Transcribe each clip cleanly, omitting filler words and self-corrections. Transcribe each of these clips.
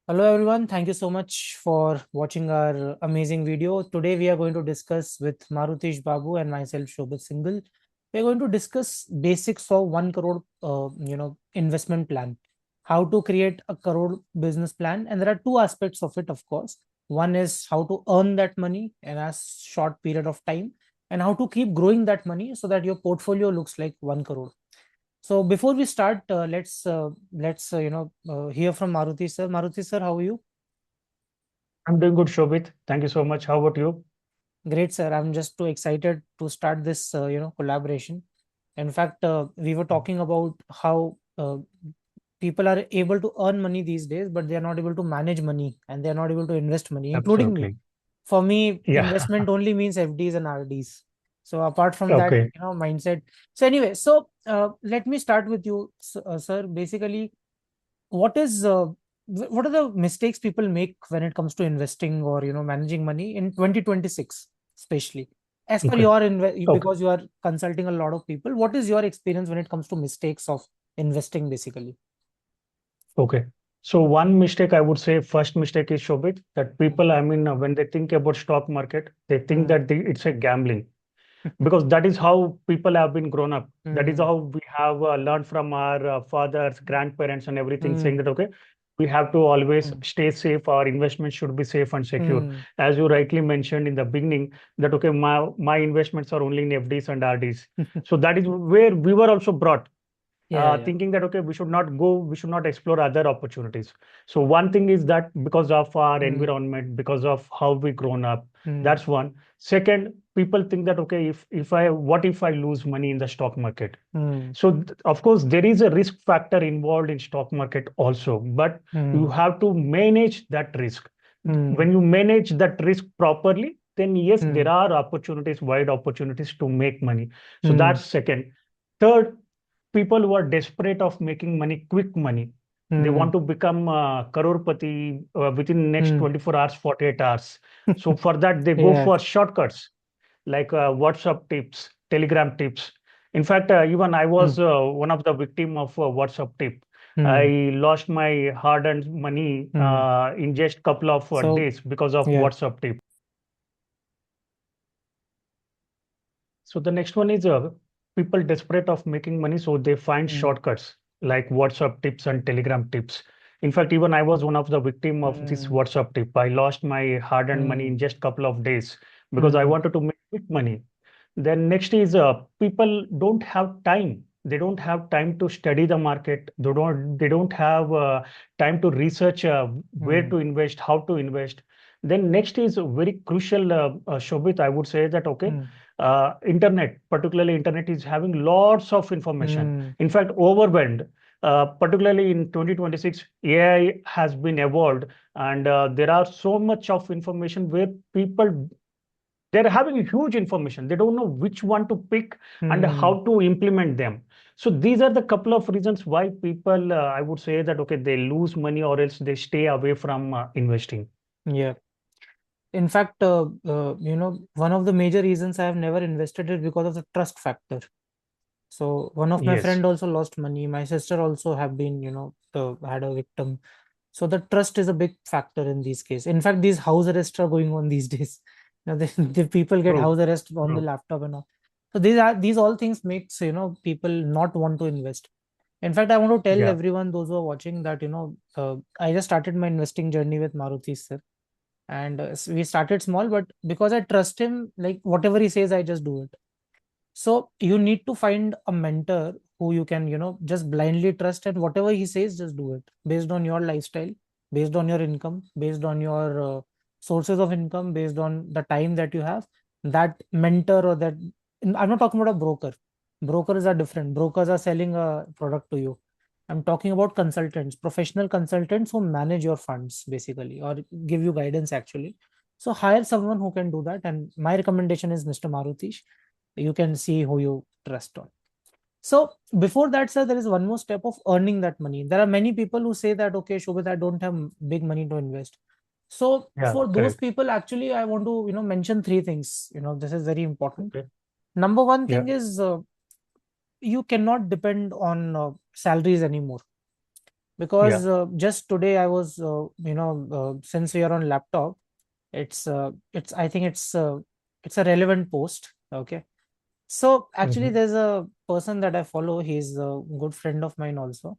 Hello everyone, thank you so much for watching our amazing video. Today we are going to discuss with Maruthish Babu and myself Shobhit Singhal. We are going to discuss basics of 1 crore investment plan. How to create a crore business plan, and there are two aspects of it, of course. One is how to earn that money in a short period of time, and how to keep growing that money so that your portfolio looks like 1 crore. So before we start, let's hear from Maruti sir. Maruti sir, how are you? I'm doing good, Shobhit. Thank you so much. How about you? Great, sir. I'm just too excited to start this collaboration. In fact, we were talking about how people are able to earn money these days, but they are not able to manage money and they are not able to invest money, including me. Absolutely. For me, Yeah. investment only means FDs and RDs. So apart from that, Okay. mindset. So anyway, let me start with you, sir. Basically, what is what are the mistakes people make when it comes to investing or managing money in 2026, especially as per Okay. your Okay. because you are consulting a lot of people? What is your experience when it comes to mistakes of investing, basically? Okay. So one mistake I would say, first mistake is Shobhit, that people, when they think about stock market, they think Hmm. that it's a gambling because that is how people have been grown up. That is Hmm. how we have learned from our fathers, grandparents, and everything, saying Hmm. that okay, we have to always Hmm. stay safe. Our investments should be safe and secure. Hmm. As you rightly mentioned in the beginning, that okay, my investments are only in FDs and RDs. So that is where we were also brought Yeah, yeah. thinking that okay, we should not explore other opportunities. So one thing is that because of our Hmm. environment, because of how we grown up, Hmm. that's one. Second, people think that okay, if I what if I lose money in the stock market? Hmm. So of course there is a risk factor involved in stock market also, but you Hmm. have to manage that risk. Hmm. When you manage that risk properly, then yes, Hmm. there are opportunities, wide opportunities to make money. So Hmm. that's second. Third, people who are desperate of making money, quick money. They Hmm. want to become crorepati within next Hmm. 24 hours, 48 hours. So for that, they go Yeah. for shortcuts like WhatsApp tips, Telegram tips. In fact, even I Hmm. was one of the victim of WhatsApp tip. Hmm. I lost my hard-earned money Hmm. in just couple of So days because of yeah. WhatsApp tip. So the next one is people desperate of making money, so they find Hmm. shortcuts like WhatsApp tips and Telegram tips. In fact, even I was one of the victim of this Hmm. WhatsApp tip. I lost my hard-earned money in Hmm. just couple of days because I Hmm. wanted to make quick money. Then next is people don't have time. They don't have time to study the market. They don't have time to research where Hmm. to invest, how to invest. Then next is very crucial, Shobit. I would say that okay, Hmm. internet, particularly internet, is having lots of information. Hmm. In fact, overwhelmed. Particularly in 2026, AI has been evolved, and there are so much of information where people they're having huge information. They don't know which one to pick and Hmm. how to implement them. So these are the couple of reasons why people, I would say that okay, they lose money or else they stay away from investing. Yeah. In fact, one of the major reasons I have never invested is because of the trust factor. So one of my Yes, friend also lost money. My sister also have been, had a victim. So the trust is a big factor in these cases. In fact, these house arrests are going on these days. The people get true, house arrest on the true. laptop and all. So these all things makes people not want to invest. In fact, I want to tell Yeah, everyone, those who are watching, that I just started my investing journey with Maruti sir, and we started small, but because I trust him, like whatever he says, I just do it. So you need to find a mentor who you can just blindly trust, and whatever he says, just do it based on your lifestyle, based on your income, based on your sources of income, based on the time that you have. That mentor, or that, I'm not talking about a broker. Brokers are different. Brokers are selling a product to you. I'm talking about consultants, professional consultants who manage your funds basically, or give you guidance actually. So hire someone who can do that, and my recommendation is Mr. Marutish. You can see who you trust on. So before that, sir, there is one more step of earning that money. There are many people who say that, okay, Shobhit, I don't have big money to invest. So yeah, for those correct. people, actually, I want to mention three things. This is very important. Okay. Number one Yeah, thing is, you cannot depend on salaries anymore. because Yeah. just today I was since we are on laptop, it's I think it's a relevant post. Okay. So actually Hmm. there's a person that I follow, he's a good friend of mine also.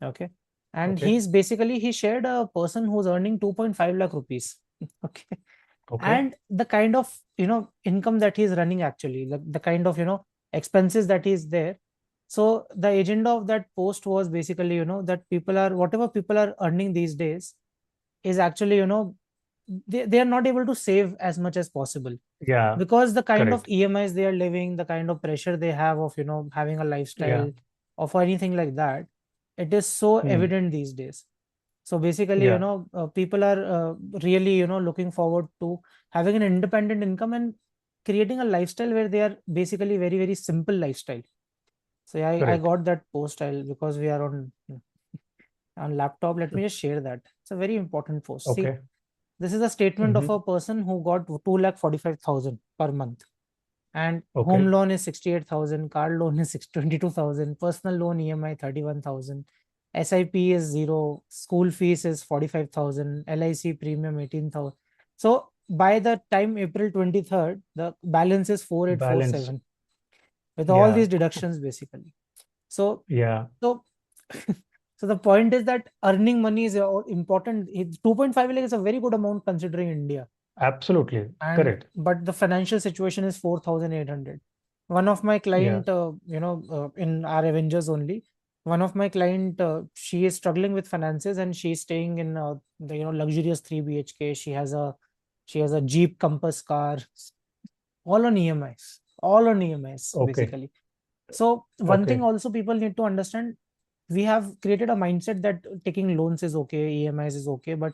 Okay. And Okay. he shared a person who's earning 2.5 lakh rupees. Okay. Okay. And the kind of income that he's running, actually the kind of expenses that is there. So the agenda of that post was basically that people are whatever people are earning these days is actually they are not able to save as much as possible, Yeah. because the kind of Correct. EMIs they are living, the kind of pressure they have of having a Yeah. lifestyle of anything like that, it is so Mm. evident these days. So basically Yeah. people are really looking forward to having an independent income and creating a lifestyle where they are basically very very simple lifestyle. So yeah, I Correct. got that post. I'll because we are on laptop, let me just share that. It's a very important post. See, Okay. this is a statement of Hmm. a person who got 2,45,000 per month, and home Okay. loan is 68,000, car loan is 22,000, personal loan EMI 31,000, SIP is zero, school fees is 45,000, LIC premium 18,000. So by the time April 23rd, the balance is Balance. 4,847 with all Yeah. these deductions basically. So Yeah. so so the point is that earning money is important. 2.5 lakh is a very good amount considering India. Absolutely. And Correct. but the financial situation is 4,800. One of my Yeah. client in our Avengers only, one of my client, she is struggling with finances and she's staying in the luxurious 3 BHK. She has a Jeep Compass car, all on EMIs, all on EMIs Okay. basically. So one thing Okay. also people need to understand, we have created a mindset that taking loans is okay, EMIs is okay, but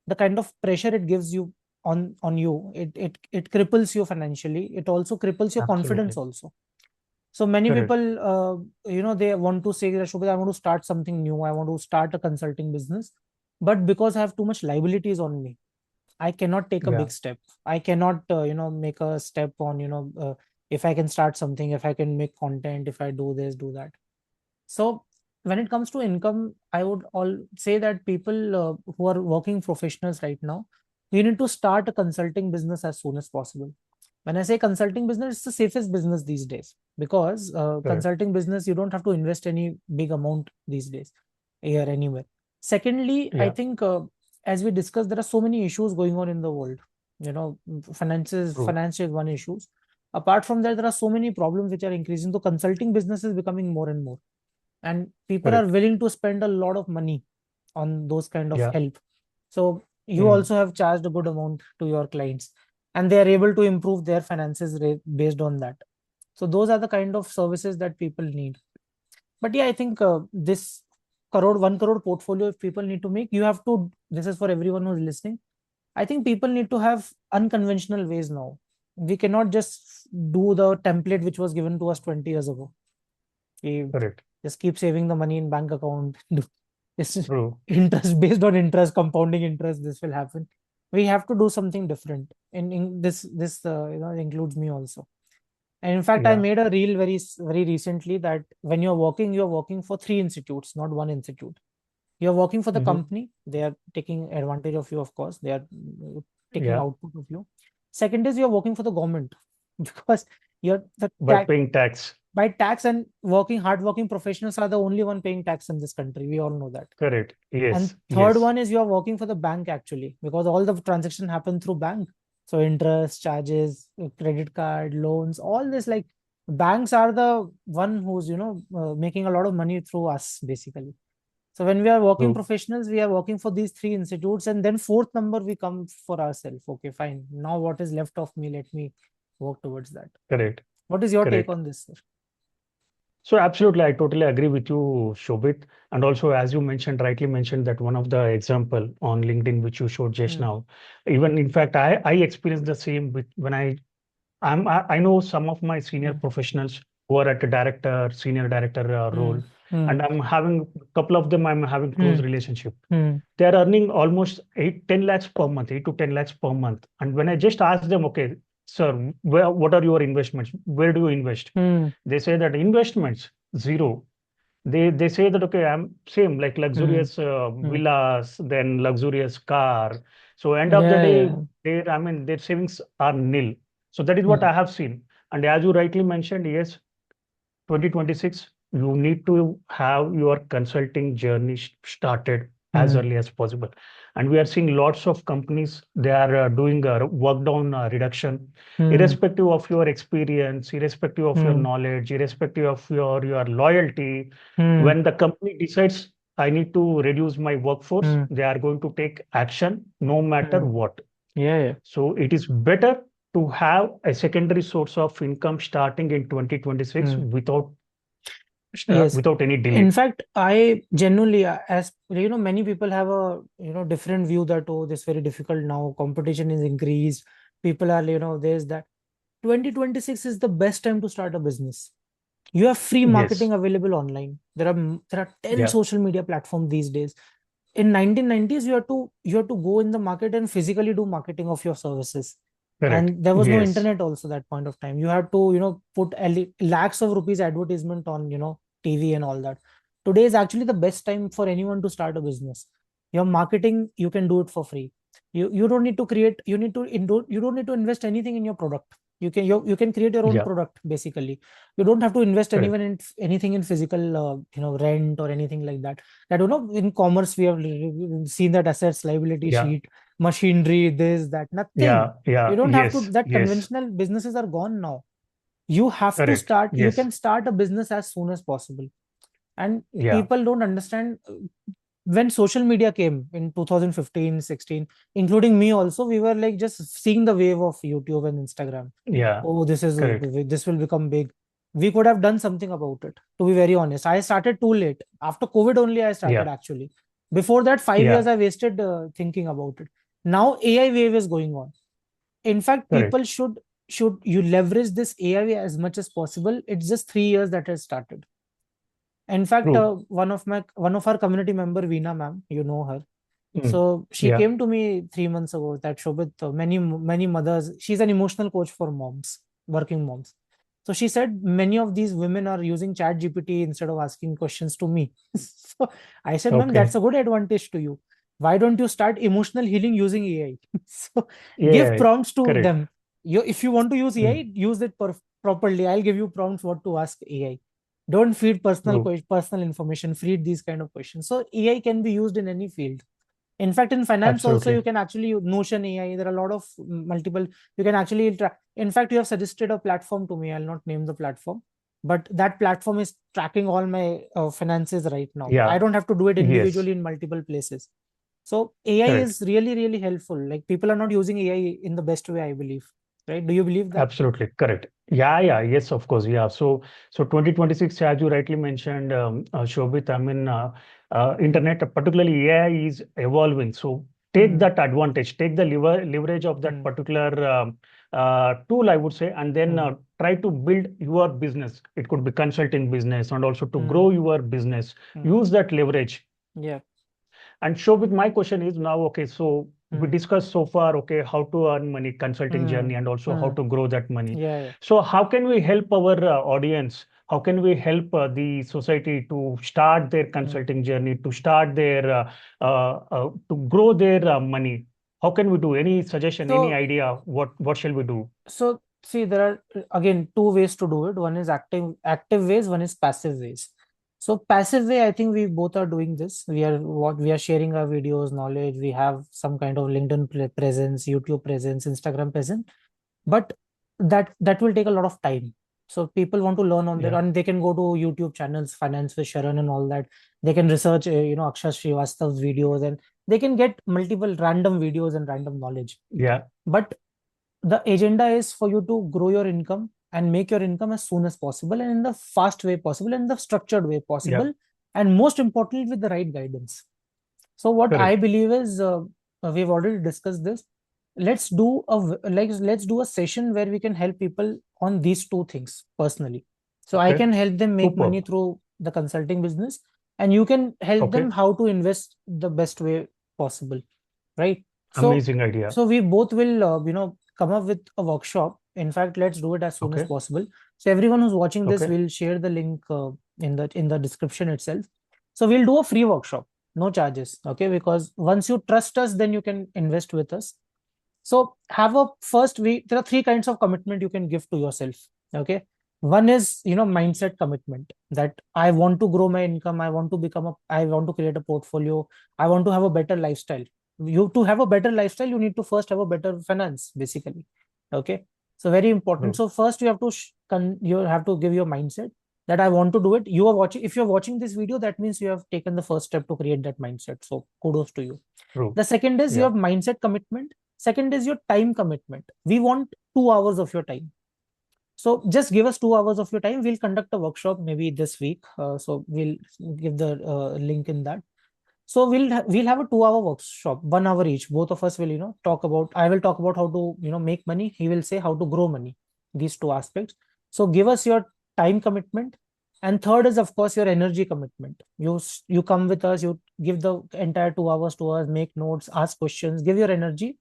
the kind of pressure it gives you on you, it cripples you financially. It also cripples your confidence Absolutely. also. So many Correct. people, they want to say that Shobhit, I want to start something new. I want to start a consulting business, but because I have too much liabilities on me, I cannot take a Yeah. big step. I cannot, make a step on, if I can start something, if I can make content, if I do this, do that. So when it comes to income, I would all say that people who are working professionals right now, you need to start a consulting business as soon as possible. When I say consulting business, it's the safest business these days, because Correct. consulting business, you don't have to invest any big amount these days here anywhere. Secondly, I Yeah. think as we discussed, there are so many issues going on in the world. True. Finance is one issue. Apart from that, there are so many problems which are increasing. So consulting business is becoming more and more, and people are Correct. willing to spend a lot of money on those kind of Yeah. help. So you Mm. also have charged a good amount to your clients, and they are able to improve their finances based on that. So those are the kind of services that people need. But yeah, I think this 1 crore portfolio, if people need to make, you have to, this is for everyone who's listening, I think people need to have unconventional ways now. We cannot just do the template which was given to us 20 years ago. We Correct. just keep saving the money in bank account. This is True. interest based on interest, compounding interest. This will happen. We have to do something different. In this includes me also. And in fact, I Yeah. made a reel very recently that when you're working for three institutes, not one institute. You're working for the Hmm. company. They are taking advantage of you, of course. They are taking Yeah. output of you. Second is you're working for the government because you're the By paying tax. by tax, and hardworking professionals are the only one paying tax in this country. We all know that. Correct. And Yes. third Yes. one is you are working for the bank actually, because all the transaction happen through bank. So interest, charges, credit card, loans, all this, like, banks are the one who's making a lot of money through us basically. So when we are working True. professionals, we are working for these three institutes, and then fourth number we come for ourselves. Okay, fine. Now what is left of me? Let me work towards that. Correct. What is your take Correct. on this, sir? So absolutely, I totally agree with you, Shobit. And also, as you mentioned, rightly mentioned that one of the example on LinkedIn which you showed just Hmm. now, even in fact, I experienced the same with when I know some of my senior Hmm. professionals who are at a director, senior director Hmm. role, Hmm. and I'm having a couple of them. I'm having Hmm. close relationship. Hmm. They are earning almost 8, 10 lakhs per month, 8 to 10 lakhs per month. And when I just ask them, okay, sir, what are your investments? Where do you invest? Hmm. They say that investments zero. they say that okay, I'm same like Hmm. luxurious Hmm. villas, then luxurious car. So end of the Yeah, day, yeah. they I mean their savings are nil. So that is what Hmm. I have seen. And as you rightly mentioned, yes, 2026, you need to have your consulting journey started as Hmm. early as possible. And we are seeing lots of companies, they are doing a work down reduction, Hmm. irrespective of your experience, irrespective of your Hmm. knowledge, irrespective of your loyalty. Hmm. When the company decides, I need to reduce my workforce, Hmm. they are going to take action no matter Hmm. what. Yeah, yeah. So it is better to have a secondary source of income starting in 2026 Hmm. Yes. without any In delay. fact, I genuinely, as many people have a different view that, oh, this is very difficult now. Competition is increased. People are, there's that. 2026 is the best time to start a business. You have free Yes. marketing available online. There are 10 Yeah. social media platforms these days. In 1990s, you have to go in the market and physically do marketing of your services. Correct. And there was no Yes. internet also that point of time. You had to put lakhs of rupees advertisement on TV and all that. Today is actually the best time for anyone to start a business. Your marketing, you can do it for free. You don't need to create, you don't need to invest anything in your product. You can create your own Yeah. product basically. You don't have to invest Correct. anything in physical rent or anything like that. In commerce we have seen that assets liability Yeah. sheet, machinery, this, that, nothing. Yeah. You Yeah. don't have to, Yes. that Yes. conventional businesses are gone now. You have to Correct. start, you Yes. can start a business as soon as possible. And Yeah. people don't understand, when social media came in 2015, 16, including me also, we were like just seeing the wave of YouTube and Instagram. Yeah. Oh, Correct. this will become big. We could have done something about it, to be very honest. I started too late. After COVID only I started Yeah. actually. Before that, 5 years Yeah. I wasted thinking about it. Now AI wave is going on. In fact, Correct. people should you leverage this AI as much as possible. It's just 3 years that has started. In fact, True. one of our community member, Veena ma'am, you know her. Mm. So she Yeah. came to me 3 months ago that, Shobhit, many mothers. She's an emotional coach for moms, working moms. So she said many of these women are using Chat GPT instead of asking questions to me. So I said, ma'am, that's Okay. a good advantage to you. Why don't you start emotional healing using AI? So give Yeah. prompts to Correct. them. If you want to use Mm. AI, use it properly. I'll give you prompts what to ask AI. Don't feed True. personal information. Feed these kind of questions. So AI can be used in any field. In fact, in finance also, Absolutely. you can actually use Notion AI. There are a lot of multiple. You can actually in fact, you have suggested a platform to me. I'll not name the platform, but that platform is tracking all my finances right now. I Yeah. don't have to do it Yes. individually in multiple places. So AI Correct. is really, really helpful. Like, people are not using AI in the best way, I believe. Right? Do you believe that? Absolutely correct. Yeah, yeah, yes, of course. Yeah. So 2026, as you rightly mentioned, Shobhit, I mean, internet, particularly AI is evolving. So take Hmm. that advantage, take the leverage of that Hmm. particular tool, I would say, and then Hmm. try to build your business. It could be consulting business and also to Hmm. grow your business. Hmm. Use that leverage. Yeah. And Shobhit, my question is now, okay, so we Hmm. discussed so far, okay, how to earn money, consulting Hmm. journey, and also how Hmm. to grow that money. Yeah. Yeah. So how can we help our audience? How can we help the society to start their Hmm. consulting journey, to start their, to grow their money? How can we do? Any suggestion, any So idea? What shall we do? So see, there are again two ways to do it. One is active ways, one is passive ways. So passive way, I think we both are doing this. We are sharing our videos, knowledge. We have some kind of LinkedIn presence, YouTube presence, Instagram presence, but that will take a lot of time. So people want to learn on that, Yeah, and they can go to YouTube channels, Finance with Sharon and all that. They can research, Akshay Srivastav's videos, and they can get multiple random videos and random knowledge. yeah, But the agenda is for you to grow your income and make your income as soon as possible and in the fast way possible and the structured way yeah, possible, and most importantly with the right guidance. So what I correct. believe is, we've already discussed this. Let's do a session where we can help people on these two things personally. So I Okay, can help them make money superb. through the consulting business, and you can help them Okay, how to invest the best way possible, right? So amazing idea. so we both will come up with a workshop. In fact, let's do it as soon as Okay, possible. So everyone who's watching this, okay, will share the link in the description itself. So we'll do a free workshop, no charges. Okay, because once you trust us, then you can invest with us. So have a first we there are three kinds of commitment you can give to yourself. Okay. One is, mindset commitment, that I want to grow my income, I want to create a portfolio, I want to have a better lifestyle. You To have a better lifestyle, you need to first have a better finance, basically. Okay. So very important. True. So first you have to you have to give your mindset that I want to do it. You are watching If you're watching this video, that means you have taken the first step to create that mindset. So kudos to you. True. The second is Yeah. your mindset commitment. Second is your time commitment. We want 2 hours of your time. So just give us 2 hours of your time. We'll conduct a workshop maybe this week. So we'll give the link in that. So we'll have a 2 hour workshop, 1 hour each. Both of us will talk about. I will talk about how to make money. He will say how to grow money. These two aspects. So give us your time commitment, and third is of course your energy commitment. You come with us. You give the entire 2 hours to us. Make notes, ask questions, give your energy,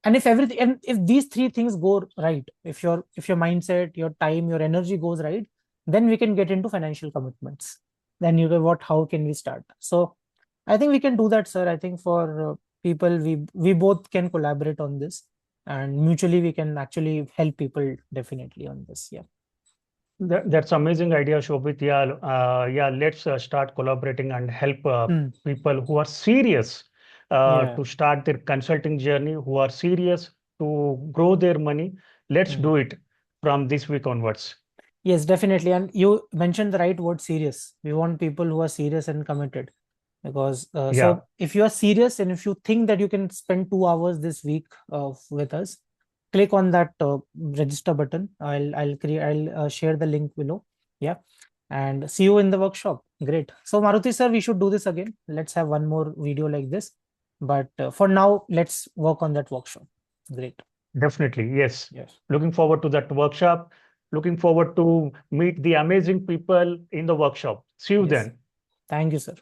and if these three things go right, if your mindset, your time, your energy goes right, then we can get into financial commitments. Then you go, what how can we start? So I think we can do that, sir. I think for people, we both can collaborate on this, and mutually we can actually help people definitely on this. Yeah. That's amazing idea, Shobhit. Yeah, yeah. Let's start collaborating and help Hmm. people who are serious Yeah. to start their consulting journey, who are serious to grow their money. Let's Hmm. do it from this week onwards. Yes, definitely. And you mentioned the right word, serious. We want people who are serious and committed. Because Yeah, so if you are serious and if you think that you can spend 2 hours this week with us, click on that register button. I'll share the link below. Yeah. And see you in the workshop. Great. So Maruti sir, we should do this again. Let's have one more video like this. But for now, let's work on that workshop. Great. definitely. Yes. Yes. Looking forward to that workshop. Looking forward to meet the amazing people in the workshop. See you Yes. then. Thank you, sir.